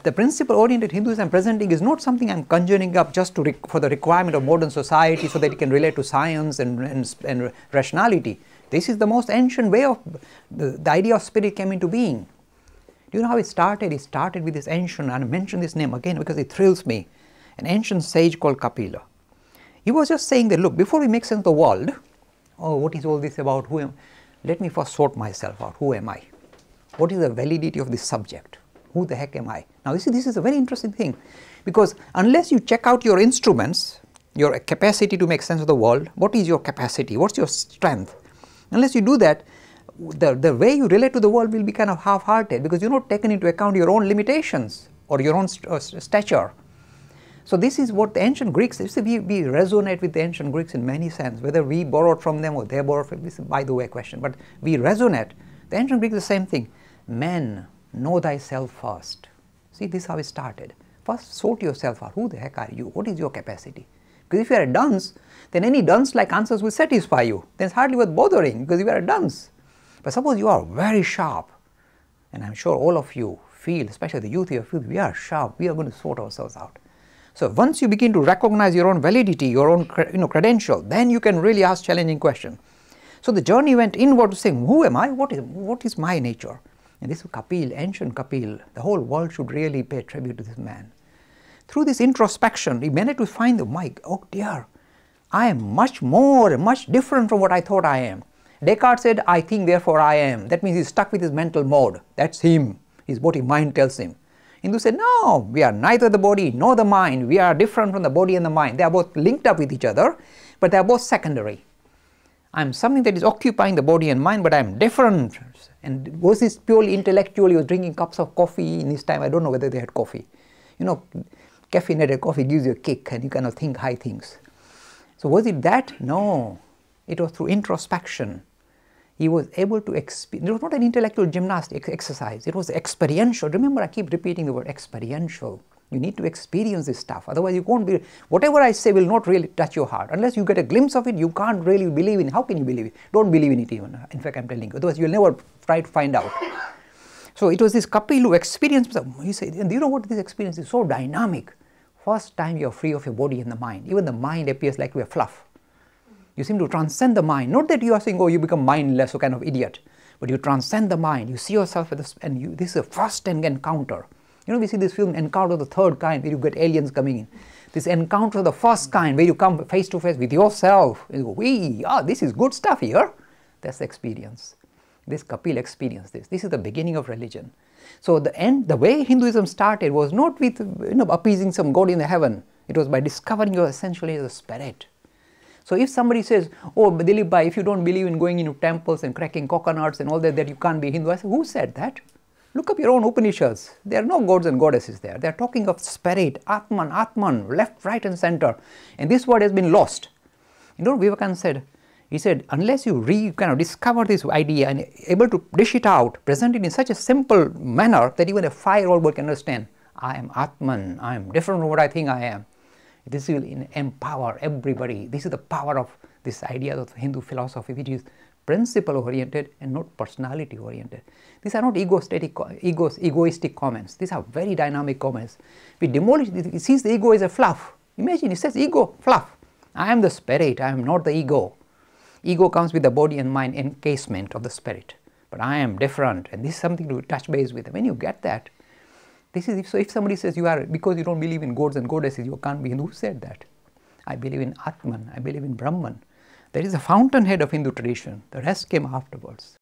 the principle-oriented Hinduism I'm presenting is not something I'm conjuring up just for the requirement of modern society so that it can relate to science and rationality. This is the most ancient way of the idea of spirit came into being. Do you know how it started? It started with this ancient, and I mention this name again because it thrills me, an ancient sage called Kapila. He was just saying that, look, before we make sense of the world, oh, what is all this about? Who am? Let me first sort myself out. Who am I? What is the validity of this subject? Who the heck am I? Now, you see, this is a very interesting thing, because unless you check out your instruments, your capacity to make sense of the world, what is your capacity? What's your strength? Unless you do that, the way you relate to the world will be kind of half-hearted, because you're not taking into account your own limitations or your own stature. So this is what the ancient Greeks, we resonate with the ancient Greeks in many sense, whether we borrowed from them or they borrowed from them, this is by the way a question, but we resonate. The ancient Greeks, the same thing. Man, know thyself first. See, this is how it started. First sort yourself out. Who the heck are you? What is your capacity? Because if you are a dunce, then any dunce-like answers will satisfy you. Then it's hardly worth bothering, because you are a dunce. But suppose you are very sharp, and I'm sure all of you feel, especially the youth here, feel we are sharp, we are going to sort ourselves out. So once you begin to recognize your own validity, your own credential, then you can really ask challenging questions. So the journey went inward to saying, who am I? What is my nature? And this is Kapil, ancient Kapil. The whole world should really pay tribute to this man. Through this introspection, he managed to find oh dear, I am much more, much different from what I thought I am. Descartes said, I think, therefore I am. That means he's stuck with his mental mode. That's him, is what his mind tells him. Hindu said, no, we are neither the body nor the mind. We are different from the body and the mind. They are both linked up with each other, but they are both secondary. I am something that is occupying the body and mind, but I am different. And was this purely intellectual? He was drinking cups of coffee in his time. I don't know whether they had coffee. You know, caffeinated coffee gives you a kick and you kind of think high things. So was it that? No. It was through introspection. He was able to experience. It was not an intellectual gymnastic exercise. It was experiential. Remember, I keep repeating the word experiential. You need to experience this stuff. Otherwise, you won't be. Whatever I say will not really touch your heart. Unless you get a glimpse of it, you can't really believe in it. How can you believe it? Don't believe in it even. In fact, I'm telling you. Otherwise, you'll never try to find out. So it was this Kapil who experienced. He said, and you know what? This experience is so dynamic. First time you're free of your body and the mind. Even the mind appears like we're fluff. You seem to transcend the mind. Not that you are saying, oh, you become mindless or kind of idiot, but you transcend the mind. You see yourself with this, and this is a first encounter. You know, we see this film, Encounter of the Third Kind, where you get aliens coming in. This encounter of the first kind, where you come face to face with yourself. You go, this is good stuff here. That's the experience. This Kapil experienced this. This is the beginning of religion. So the way Hinduism started was not with appeasing some god in the heaven. It was by discovering your essentially as a spirit. So if somebody says, oh, Dilip Bhai, if you don't believe in going into temples and cracking coconuts and all that you can't be Hindu, I say, who said that? Look up your own Upanishads. There are no gods and goddesses there. They are talking of spirit, Atman, left, right and center. And this word has been lost. You know what Vivekananda said? He said, unless you kind of discover this idea and able to dish it out, present it in such a simple manner that even a 5-year-old can understand, I am Atman, I am different from what I think I am. This will empower everybody. This is the power of this idea of Hindu philosophy, which is principle-oriented and not personality-oriented. These are not egoistic comments. These are very dynamic comments. We demolish, it sees the ego as a fluff. Imagine, it says ego, fluff. I am the spirit, I am not the ego. Ego comes with the body and mind encasement of the spirit. But I am different, and this is something to touch base with. When you get that, this is, so if somebody says because you don't believe in gods and goddesses, you can't be Hindu, who said that? I believe in Atman, I believe in Brahman. There is a fountainhead of Hindu tradition. The rest came afterwards.